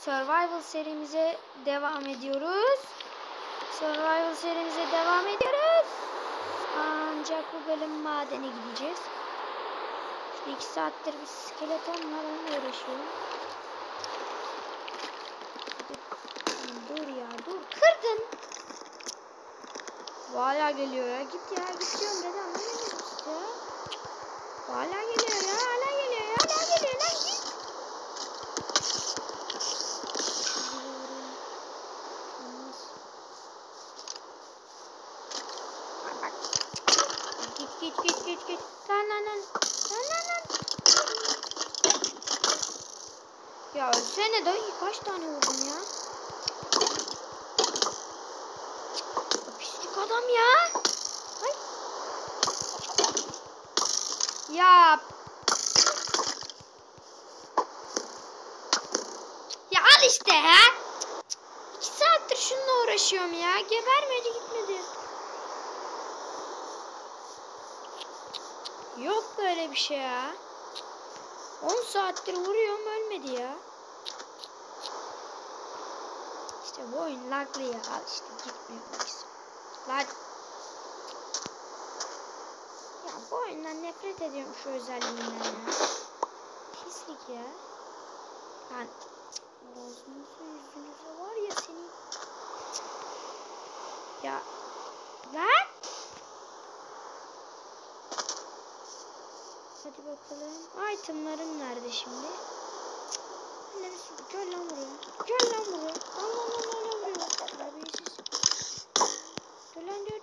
Survival serimize devam ediyoruz. Ancak bu bölüm madene gideceğiz. İşte 2 saattir bir skeletonla onunla uğraşıyorum. Dur ya, dur. Kırdın. Hala geliyor ya. Git ya, git diyorum dedi, anlamıyorsun ya. Hala geliyor ya, lan git. Git. Lan. Ya ölsene dayı, kaç tane vurdun ya? Pislik adam ya. Ay. Ya. Ya al işte ya. 2 saattir şununla uğraşıyorum ya. Gebermedi, gitmedi. Yok böyle bir şey ya. 10 saattir vuruyorum, ölmedi ya. İşte bu oyun laglı ya. Al işte, gitmiyor. Lag. Ya bu oyundan nefret ediyorum, şu özelliğinden ya. Pislik ya. Lan ağzınıza yüzünüze var ya senin. Ya. Lan. Hadi bakalım. Itemlarım nerede şimdi? Neresi? Gel lan buraya. Allah vuruyor. Terbiyesiz. Dur lan, dur.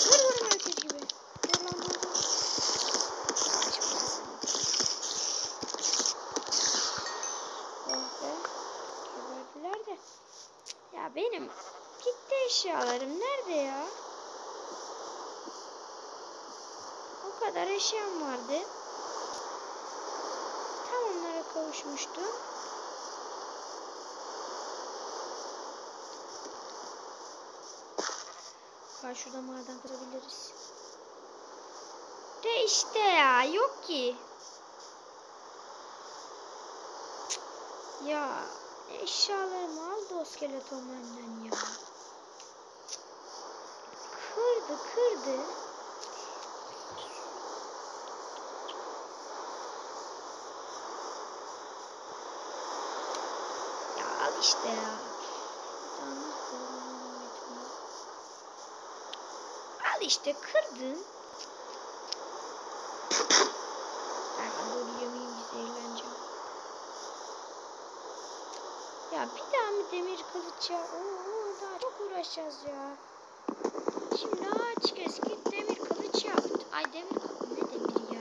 Vur herkes gibi. Dur lan. Oh be. Geberdiler de. Ya benim gitti eşyalarım. Nerede ya? O kadar eşyam vardı. Tam onlara kavuşmuştum. Şurada maden kırabiliriz. De işte ya, yok ki. Ya eşyalarımı aldı o skeleton benden ya. Kırdı. Ya al işte ya. Al işte, kırdın. Ben doğru yemeğim, eğleneceğim. Ya bir daha mı demir kılıç ya? Daha çok uğraşacağız ya. Şimdi ağaç kes, git demir kılıç yap. Ay demir kılıç, ne demir ya?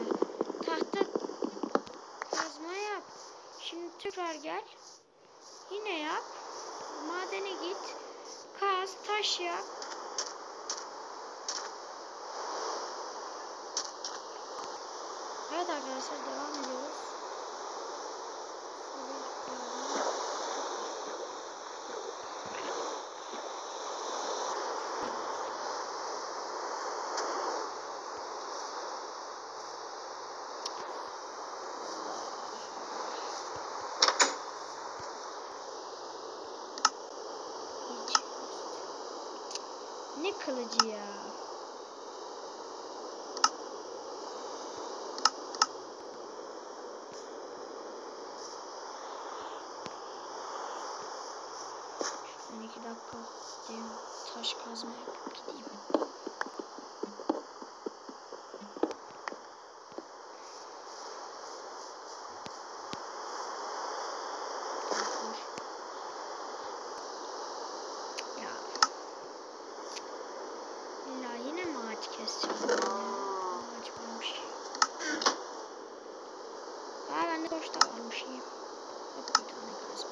Tahta kazma yap. Şimdi tekrar gel. Yine yap. Madene git. Kaz, taş yap. Evet arkadaşlar, devam ediyoruz. Ne kılıcı ya? Şuradan 2 dakika taş kazma yapıp gideyim. Keseceğim. Ağaç varmış. Bende torç da varmış. Hop, bir tane kazma.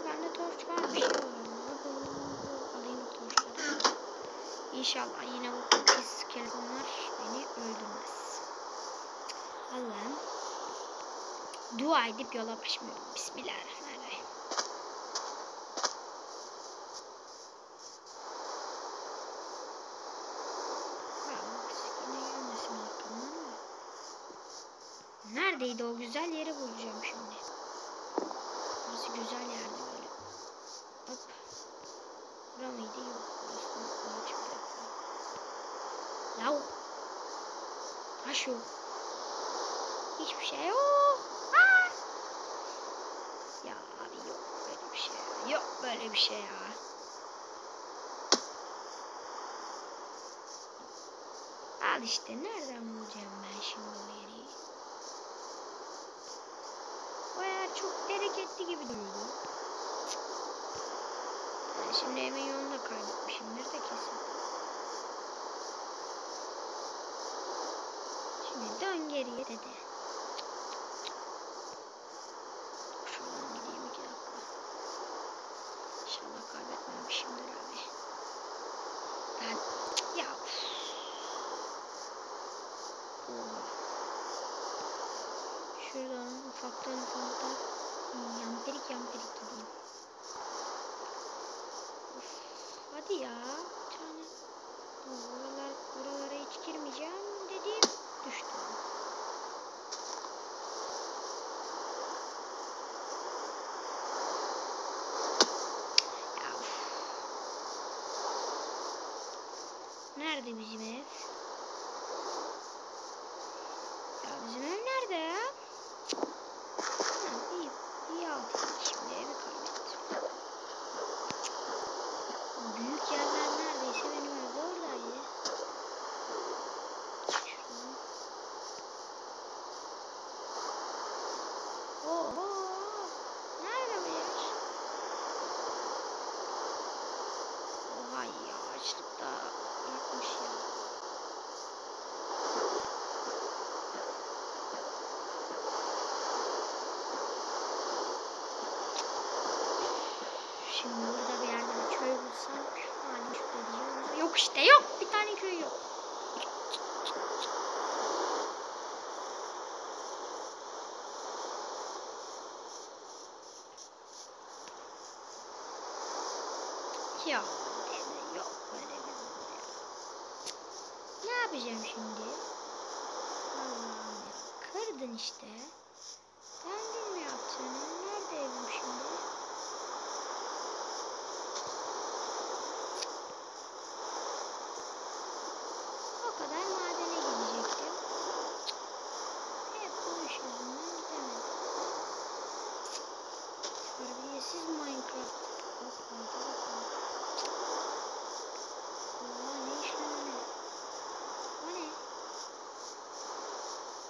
Bende torç varmış. Alayım o torçları. İnşallah yine bu pis skeletonlar beni öldürmez. Allah'ım. Dua edip yola başlıyorum. Bismillahirrahmanirrahim. Neredeydi o güzel yeri bulacağım şimdi. Taş yok. Hiçbir şey yok. Aa! Ya abi yok böyle bir şey ya. Yok böyle bir şey ya. Al işte nereden bulacağım ben şimdi o yeri? O yer çok bereketli gibi duruyordu. Yani şimdi evin yolunu da kaybetmişimdir de kesin. Şimdi dön geriye dedi. Şuradan gideyim 2 dakika. İnşallah kaybetmemişimdir abi. Ben ya şuradan ufaktan yamperik gideyim. Of, hadi ya. Bir tane. Buralara hiç girmeyeceğim dediğim düştü. Ya of. Nerede bizim ev? Ya bizim ev nerede ya? İyi aldık. Şimdi evi kaybettim. Büyük yerler neredeyse benim evde oradaydı. Şuradan. Oho! Nerede bu yer? Oha ya açlıkta yapmış ya. Şimdi burada bir yerde bir köy bulsam halim şüpheli. Yok işte yok. Bir tane köy yok. Ya deme yok böyle bir ya. Ne yapacağım şimdi? Allah'ım ya. Kırdın işte. Kendin mi yaptın? Nerede evim şimdi? O kadar madene gidecektim. Hep bu iş yüzünden gidemedim. Terbiyesiz Minecraft. Oha ne iş lan o ne? O ne?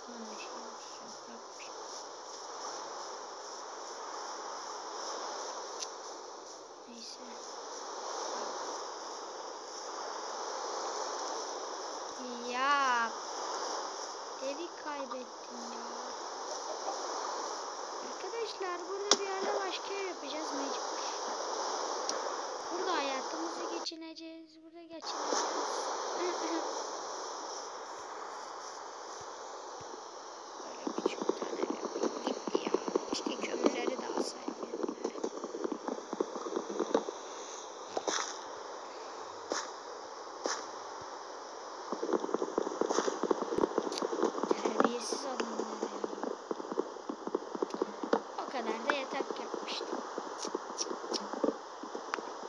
Ha şeymiş yaprakmış. Neyse. Ya evi kaybettim ya. Arkadaşlar burada bir yerde başka ev yapacağız mecbur. Burada hayatımızı geçineceğiz. Burada geçineceğiz. Böyle küçük bir tane ev yapayım gitti ya. İşte kömürleri de alsaydım. Terbiyesiz adamlar ya. O kadar da yatak yapmıştım.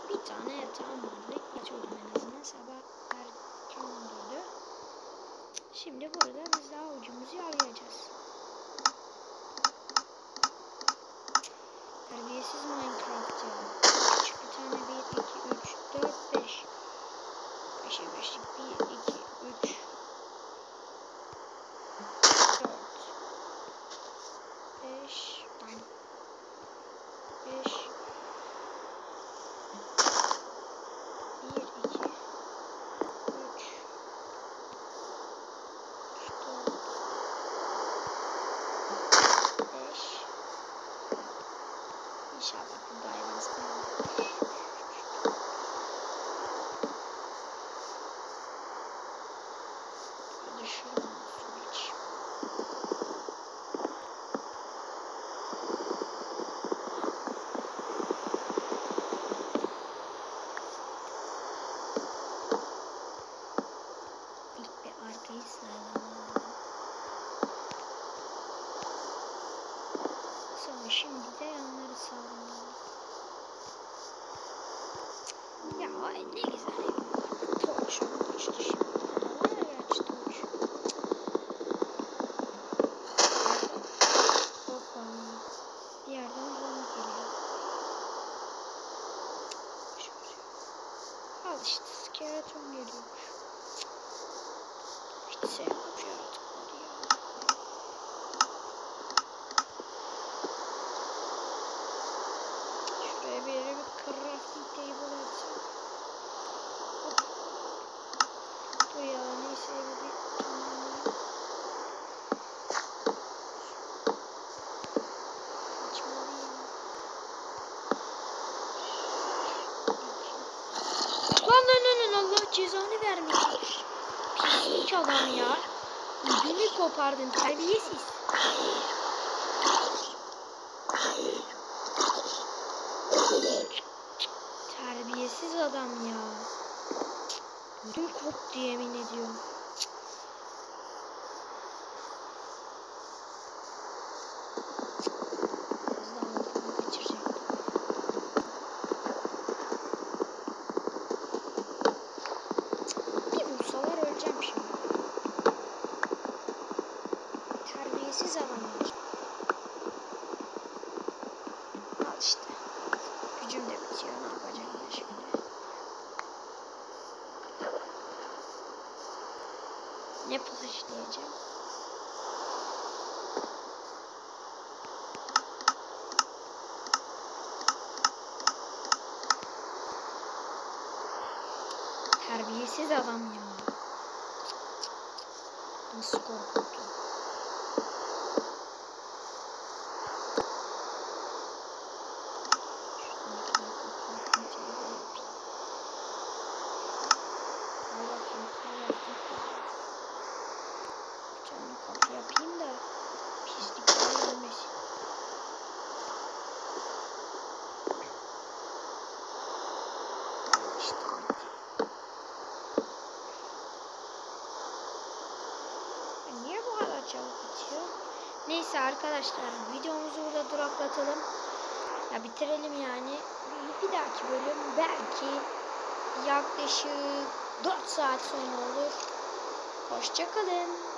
Bir tane yatağım vardı. Yatıyordum en azından. Sabah erken olurdu. Şimdi burada biz daha ucumuzu yalayacağız. Terbiyesiz Minecraft ya. Küçük bir tane 1, 2, 3, 4, 5. 5'e 5'lik 1, 2, 3, 4, 5, 5, 1, 2, 3, 4, 5. İnşallah burada hayvanız kalır. Düşürüm olsun hiç. İlk bir arkayı sağlamalıyım. Sonra şimdi de yanları sağlamalıyım. Ya ay ne güzel evim var. Torç düştü şimdi. Var ya gerçi torç. işte skeleton geliyormuş. Hiç sevmem şu yaratıkları ya. Şuraya bir yere bir crafting table açsam. Hop. Bu ya neyse bir tamamlayayım. Kaçmalıyım. Lan Allah cezanı vermiş. Pislik adam ya. Ödümü kopardın terbiyesiz. Terbiyesiz adam ya. Ödüm koptu yemin ediyorum. Az daha altından kaçıracaktım. Bir vursalar öleceğim şimdi. Terbiyesiz adamlar. Al işte. Gücüm de bitiyor. Ne yapacağım ben şimdi? Ne plaşlayacağım? Terbiyesiz adam ya. Nasıl korkuttu? Kapı yapayım da pislikler gelmesin. İşte bitti. Niye bu kadar çabuk bitiyor? Neyse arkadaşlar videomuzu burada duraklatalım. Ya bitirelim yani. Bir dahaki bölüm belki yaklaşık 4 saat sonra olur. Hoşça kalın.